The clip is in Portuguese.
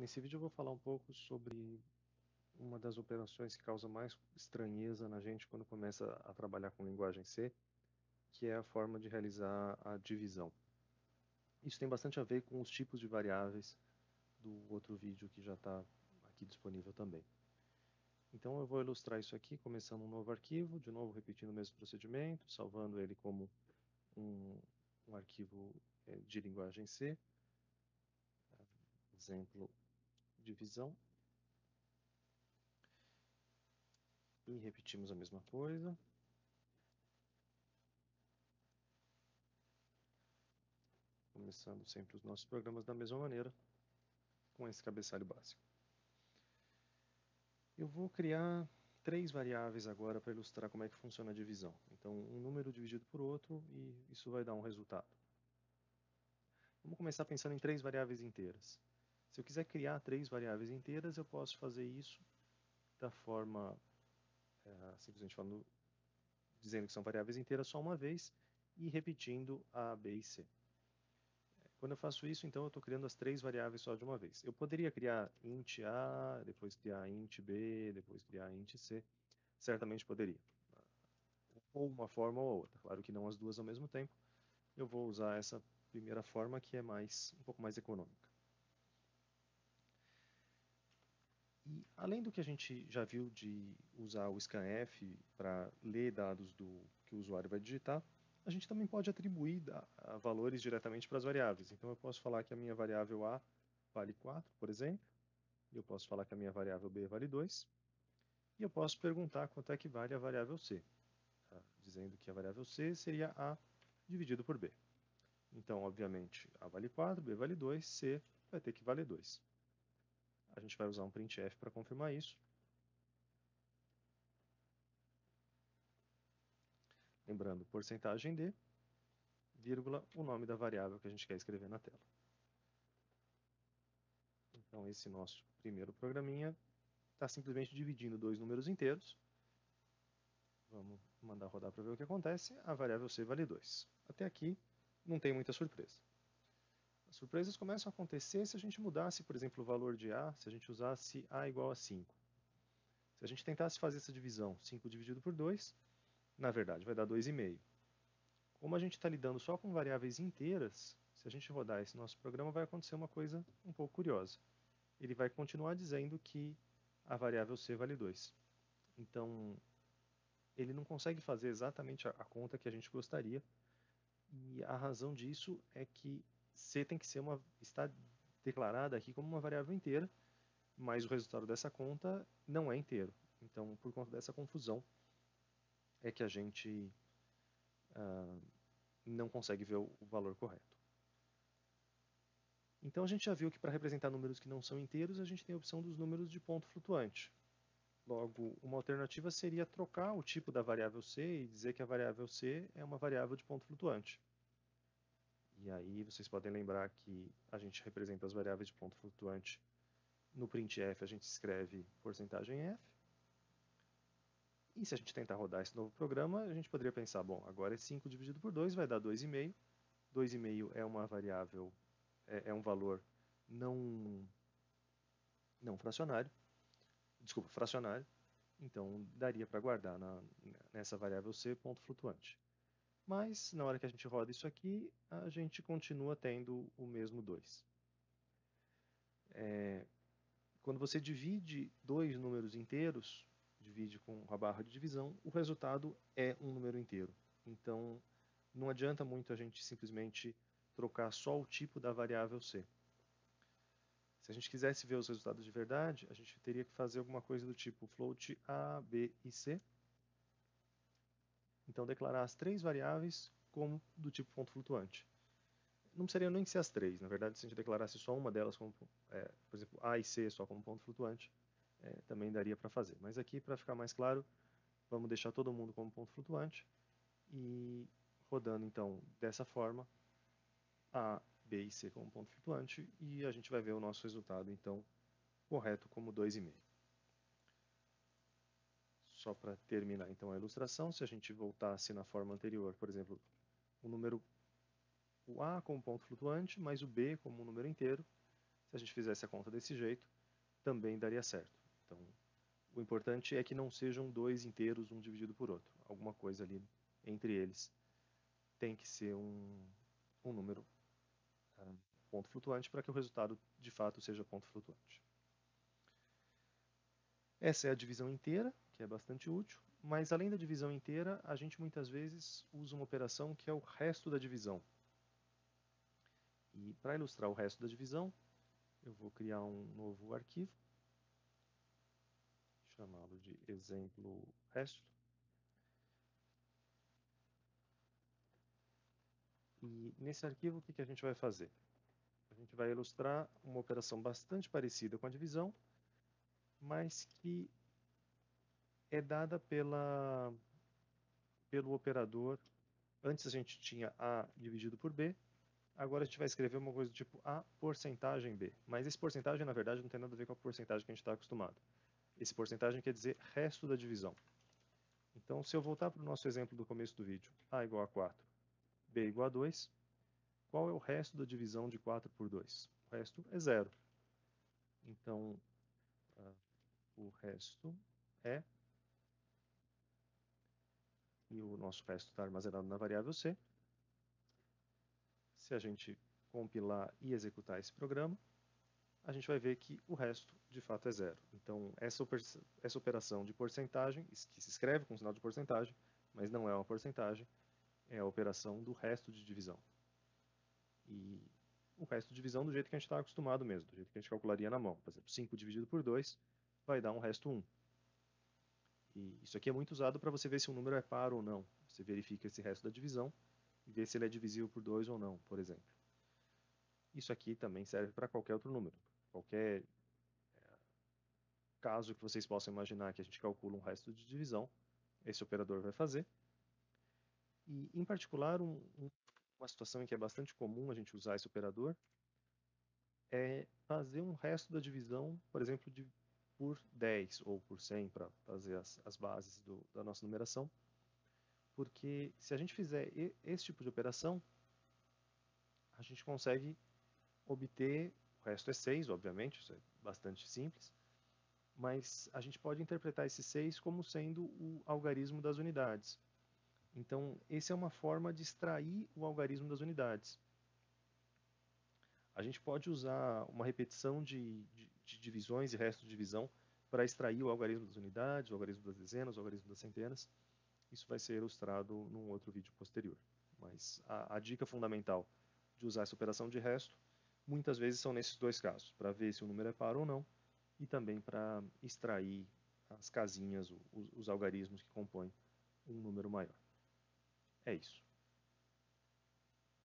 Nesse vídeo eu vou falar um pouco sobre uma das operações que causa mais estranheza na gente quando começa a trabalhar com linguagem C, que é a forma de realizar a divisão. Isso tem bastante a ver com os tipos de variáveis do outro vídeo que já está aqui disponível também. Então eu vou ilustrar isso aqui começando um novo arquivo, de novo repetindo o mesmo procedimento, salvando ele como um arquivo de linguagem C, exemplo divisão. E repetimos a mesma coisa. Começando sempre os nossos programas da mesma maneira, com esse cabeçalho básico. Eu vou criar 3 variáveis agora para ilustrar como é que funciona a divisão. Então, um número dividido por outro e isso vai dar um resultado. Vamos começar pensando em 3 variáveis inteiras. Se eu quiser criar 3 variáveis inteiras, eu posso fazer isso da forma, simplesmente falando, dizendo que são variáveis inteiras só uma vez e repetindo A, B e C. Quando eu faço isso, então eu estou criando as 3 variáveis só de uma vez. Eu poderia criar int A, depois criar int B, depois criar int C. Certamente poderia. Ou uma forma ou outra. Claro que não as duas ao mesmo tempo. Eu vou usar essa primeira forma que é um pouco mais econômica. E além do que a gente já viu de usar o scanf para ler dados que o usuário vai digitar, a gente também pode atribuir valores diretamente para as variáveis. Então eu posso falar que a minha variável A vale 4, por exemplo, e eu posso falar que a minha variável B vale 2, e eu posso perguntar quanto é que vale a variável C, dizendo que a variável C seria A dividido por B. Então, obviamente, A vale 4, B vale 2, C vai ter que valer 2. A gente vai usar um printf para confirmar isso. Lembrando, porcentagem D, vírgula, o nome da variável que a gente quer escrever na tela. Então, esse nosso primeiro programinha está simplesmente dividindo dois números inteiros. Vamos mandar rodar para ver o que acontece. A variável C vale 2. Até aqui, não tem muita surpresa. As surpresas começam a acontecer se a gente mudasse, por exemplo, o valor de A, se a gente usasse A igual a 5. Se a gente tentasse fazer essa divisão, 5 dividido por 2, na verdade vai dar 2,5. Como a gente está lidando só com variáveis inteiras, se a gente rodar esse nosso programa, vai acontecer uma coisa um pouco curiosa. Ele vai continuar dizendo que a variável C vale 2. Então, ele não consegue fazer exatamente a conta que a gente gostaria. E a razão disso é que C tem que está declarada aqui como uma variável inteira, mas o resultado dessa conta não é inteiro. Então, por conta dessa confusão, é que a gente não consegue ver o valor correto. Então a gente já viu que para representar números que não são inteiros, a gente tem a opção dos números de ponto flutuante. Logo, uma alternativa seria trocar o tipo da variável C e dizer que a variável C é uma variável de ponto flutuante. E aí vocês podem lembrar que a gente representa as variáveis de ponto flutuante. No printf a gente escreve porcentagem %f. E se a gente tentar rodar esse novo programa, a gente poderia pensar, bom, agora é 5 dividido por 2 vai dar 2,5. 2,5 é uma variável, é um valor não fracionário. Desculpa, fracionário. Então, daria para guardar nessa variável C ponto flutuante. Mas, na hora que a gente roda isso aqui, a gente continua tendo o mesmo 2. Quando você divide dois números inteiros, divide com a barra de divisão, o resultado é um número inteiro. Então, não adianta muito a gente simplesmente trocar só o tipo da variável C. Se a gente quisesse ver os resultados de verdade, a gente teria que fazer alguma coisa do tipo float A, B e C. Então, declarar as 3 variáveis como do tipo ponto flutuante. Não precisaria nem ser as 3, na verdade, se a gente declarasse só uma delas como, por exemplo, A e C só como ponto flutuante, também daria para fazer. Mas aqui, para ficar mais claro, vamos deixar todo mundo como ponto flutuante e rodando, então, dessa forma, A, B e C como ponto flutuante, e a gente vai ver o nosso resultado, então, correto como 2,5. Só para terminar, então, a ilustração, se a gente voltasse na forma anterior, por exemplo, o A como ponto flutuante, mais o B como um número inteiro, Se a gente fizesse a conta desse jeito, também daria certo. Então, o importante é que não sejam dois inteiros, um dividido por outro. Alguma coisa ali entre eles tem que ser um número ponto flutuante para que o resultado de fato seja ponto flutuante. Essa é a divisão inteira, que é bastante útil, mas além da divisão inteira, a gente muitas vezes usa uma operação que é o resto da divisão. E para ilustrar o resto da divisão, eu vou criar um novo arquivo, chamá-lo de exemplo resto. E nesse arquivo, o que a gente vai fazer? A gente vai ilustrar uma operação bastante parecida com a divisão, mas que é dada pelo operador. Antes a gente tinha A dividido por B, agora a gente vai escrever uma coisa do tipo A porcentagem B. Mas esse porcentagem, na verdade, não tem nada a ver com a porcentagem que a gente está acostumado. Esse porcentagem quer dizer resto da divisão. Então, se eu voltar para o nosso exemplo do começo do vídeo, A igual a 4, B igual a 2, qual é o resto da divisão de 4 por 2? O resto é 0. Então, o resto é, e o nosso resto está armazenado na variável C. Se a gente compilar e executar esse programa, a gente vai ver que o resto de fato é 0. Então, essa operação de porcentagem, que se escreve com sinal de porcentagem, mas não é uma porcentagem, é a operação do resto de divisão. E o resto de divisão do jeito que a gente está acostumado mesmo, do jeito que a gente calcularia na mão. Por exemplo, 5 dividido por 2 vai dar um resto 1. E isso aqui é muito usado para você ver se um número é par ou não. Você verifica esse resto da divisão e vê se ele é divisível por 2 ou não, por exemplo. Isso aqui também serve para qualquer outro número. Qualquer caso que vocês possam imaginar que a gente calcula um resto de divisão, esse operador vai fazer. E, em particular, uma situação em que é bastante comum a gente usar esse operador é fazer um resto da divisão, por exemplo, por 10 ou por 100, para fazer as bases da nossa numeração. Porque se a gente fizer esse tipo de operação, a gente consegue obter, o resto é 6, obviamente, isso é bastante simples, mas a gente pode interpretar esse 6 como sendo o algarismo das unidades. Então, essa é uma forma de extrair o algarismo das unidades. A gente pode usar uma repetição de divisões e resto de divisão para extrair o algarismo das unidades, o algarismo das dezenas, o algarismo das centenas. Isso vai ser ilustrado num outro vídeo posterior. Mas a dica fundamental de usar essa operação de resto, muitas vezes são nesses dois casos, para ver se o número é par ou não, e também para extrair as casinhas, os algarismos que compõem um número maior. É isso.